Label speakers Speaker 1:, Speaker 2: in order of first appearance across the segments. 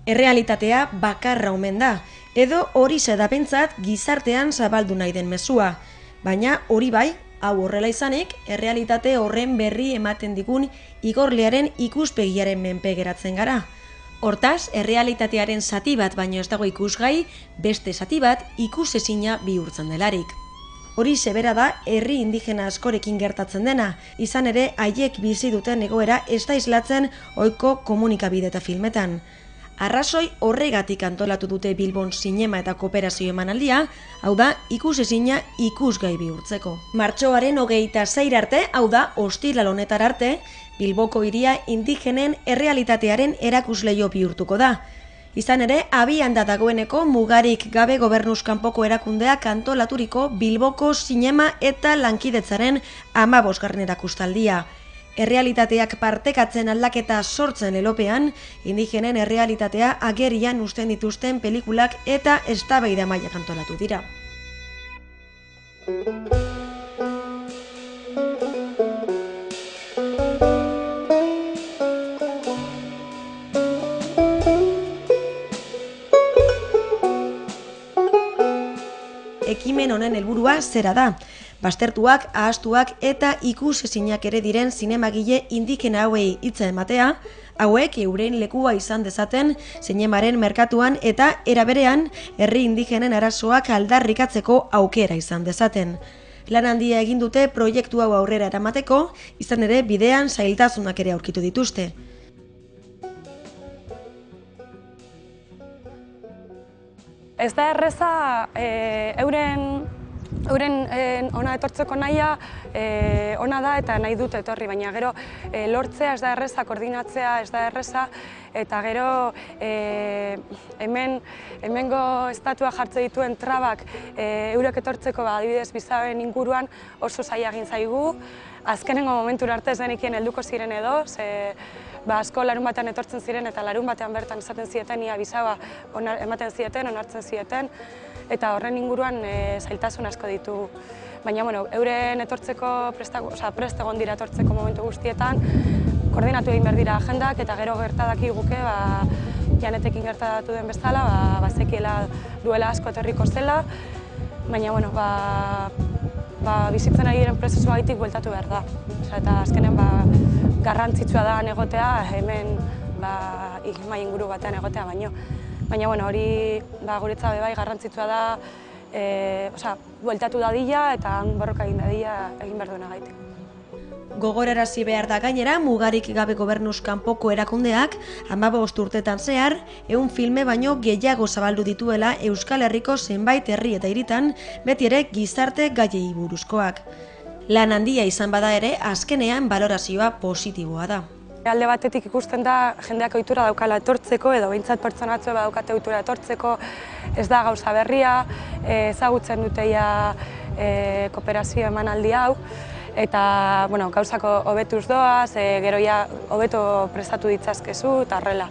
Speaker 1: Errealitatea bakarra omen da, edo hori da pentsat gizartean zabaldu nahi den mezua. Baina hori bai, hau horrela izanik, errealitate horren berri ematen digun igorlearen ikuspegiaren menpe geratzen gara. Hortaz, errealitatearen zati bat baino ez dago ikusgai, beste zati bat ikusezina bihurtzen delarik. Hori sebera da herri indigena askorekin gertatzen dena, izan ere haiek bizi duten egoera ez da islatzen ohiko komunikabide eta filmetan. Arrazoi horregatik antolatu dute Bilbon zinema eta kooperazio emanaldia, hau da, ikusezina ikusgai bihurtzeko. Martxoaren 26 arte, hau da, ostiral honetar arte, Bilboko hiria indigenen errealitatearen erakusleio bihurtuko da. Izan ere, abian da dagoeneko mugarik gabe gobernuz kanpoko erakundeak antolaturiko Bilboko zinema eta lankidetzaren 15. erakustaldia. Errealitateak partekatzen aldaketa sortzen lelopean, indigenen errealitatea agerian uzten dituzten pelikulak eta eztabaida mailak antolatu dira. Ekimen honen helburua zera da. Baztertuak, ahastuak eta ikusezinak ere diren zinemagile indigena hauei hitza ematea, hauek euren lekua izan dezaten zinemaren merkatuan eta era berean herri indigenen arazoak aldarrikatzeko aukera izan dezaten. Lan handia egin dute proiektu hau aurrera eramateko, izan ere bidean zailtasunak ere aurkitu dituzte.
Speaker 2: Ez da erreza euren ona etortzeko nahia ona da eta nahi dut etorri, baina gero lortzea ez da erreza, koordinatzea ez da erreza, eta gero hemengo estatua jartze dituen trabak eurek etortzeko adibidez bizaben inguruan oso zaila egin zaigu. Azkenengo momentura arte ez denikien helduko ziren edo, asko larun batean etortzen ziren eta larun batean bertan esaten zieten ia bizaba ematen zieten, onartzen zieten, eta horren inguruan zailtasun asko ditugu. Baina euren etortzeko prest egon dira etortzeko momentu guztietan, koordinatu egin behar dira agendak eta gero gertadaki guke Janetekin gertatu den bezala, bazekiela duela asko etorriko zela, baina bizitzen ari diren prozesua gaitik bueltatu behar da. Eta azkenen garrantzitsua da egotea, hemen mai inguru batean egotea baino. Baina hori guretzat bai garrantzitsua da, bueltatu dadila eta borroka egin dadila egin behar duena gaitik.
Speaker 1: Gogorarazi behar da gainera, mugarik gabe gobernuz kanpoko erakundeak 15 urtetan zehar, 100 filme baino gehiago zabaldu dituela Euskal Herriko zenbait herri eta hiritan, beti ere gizarte gaiei buruzkoak. Lan handia izan bada ere, azkenean balorazioa positiboa da.
Speaker 2: Alde batetik ikusten da jendeak ohitura daukala etortzeko edo behintzat pertsonatxo badaukate ohitura etortzeko, ez da gauza berria, ezagutzen duteia kooperazio emanaldi hau, eta gauzako hobetuz doaz, gero hobeto prestatu ditzazkezu eta horrela.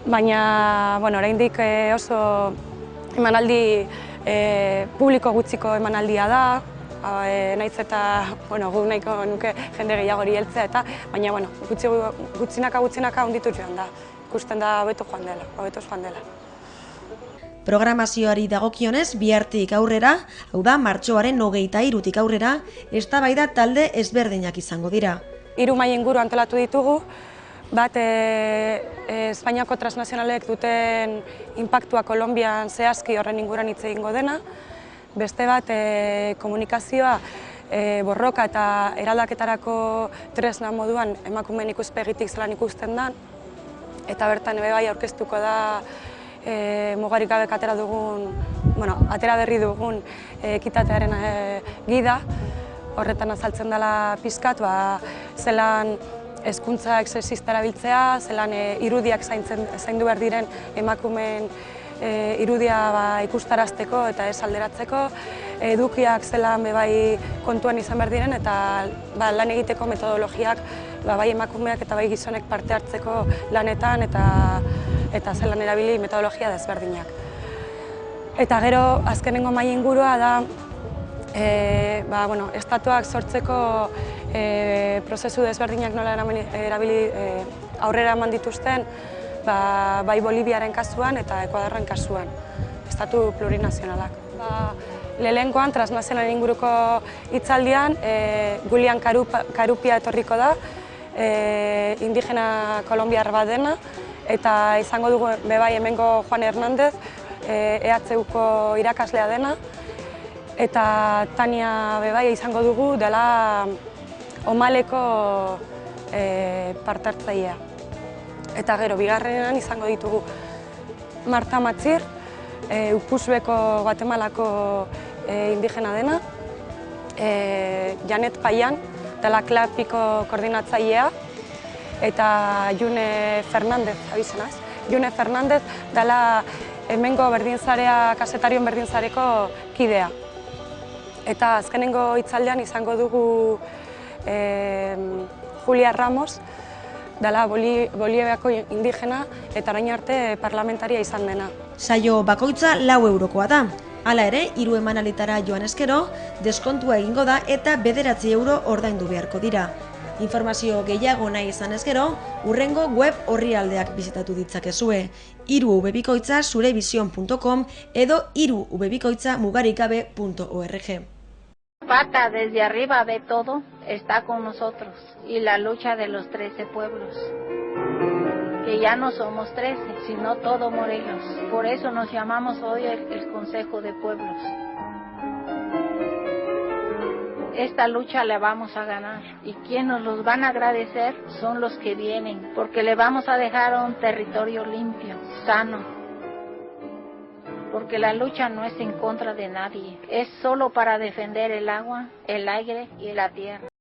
Speaker 2: Baina oraindik oso emanaldi publiko gutxiko emanaldia da, nahiz eta gu nahiko nuke jende gehiago hori heltzea eta, baina gutxinaka onditu joan da, ikusten da hobeto joan dela.
Speaker 1: Programazioari dagokionez, bihartik aurrera, hau da, martxoaren 23tik aurrera, eztabaida talde ezberdinak izango dira.
Speaker 2: 3 mahai inguru antolatu ditugu, bat Espainiako transnazionalek duten inpaktua Kolonbian zehazki horren inguruan hitz egingo dena, beste bat komunikazioa borroka eta eraldaketarako tresna moduan emakumeen ikuspegitik zelan ikusten da, eta bertan bai aurkeztuko da mugarik gabek atera berri dugun ekitatearen gida, horretan azaltzen dela pizkat, zelan hezkuntza sexista erabiltzea, zelan irudiak zaindu behar diren emakumeen irudia ikustarazteko eta ez alderatzeko, edukiak zelan bai kontuan izan behar diren eta lan egiteko metodologiak bai emakumeak eta bai gizonek parte hartzeko lanetan eta zelan erabili metodologia desberdinak. Eta gero azkenengo mahai ingurua da estatuak sortzeko prozesu desberdinak nola erabili aurrera eman dituzten bai Boliviaren kasuan eta Ekuadorren kasuan, estatu plurinazionalak. Lehenengoan, transnazionalen inguruko hitzaldian, Julian Karupia etorriko da, indigena kolombiar bat dena, eta izango dugu bebai hemengo Juan Hernández, EHUko irakaslea dena, eta Tania bebai izango dugu dela Omaleko partartzailea. Eta gero, bigarrenean izango ditugu Marta Matzir, Upuzbeko Guatemalako indigena dena, Janet Payan, dela Klapiko koordinatzailea, eta June Fernandez, abizenaz. June Fernandez dela hemengo berdinzarea, kasetarion berdinzareko kidea. Eta azkenengo hitzaldean izango dugu Julia Ramos, dela Boliviako indigena eta orain arte parlamentaria izan dena.
Speaker 1: Saio bakoitza 4 eurokoa da. Hala ere, 3 emanalitara joan eskero, deskontua egingo da eta 9 euro ordaindu beharko dira. Informazio gehiago nahi izan ezkero, hurrengo web orrialdeak bizitatu ditzakezue. 3 ubebikoitza zurevision.com edo 3 ubebikoitza mugarikabe.org.
Speaker 3: Pata desde arriba ve todo, está con nosotros, y la lucha de los 13 pueblos, que ya no somos 13, sino todo Morelos. Por eso nos llamamos hoy el Consejo de Pueblos. Esta lucha la vamos a ganar, y quienes nos los van a agradecer son los que vienen, porque le vamos a dejar un territorio limpio, sano. Porque la lucha no es en contra de nadie, es solo para defender el agua, el aire y la tierra.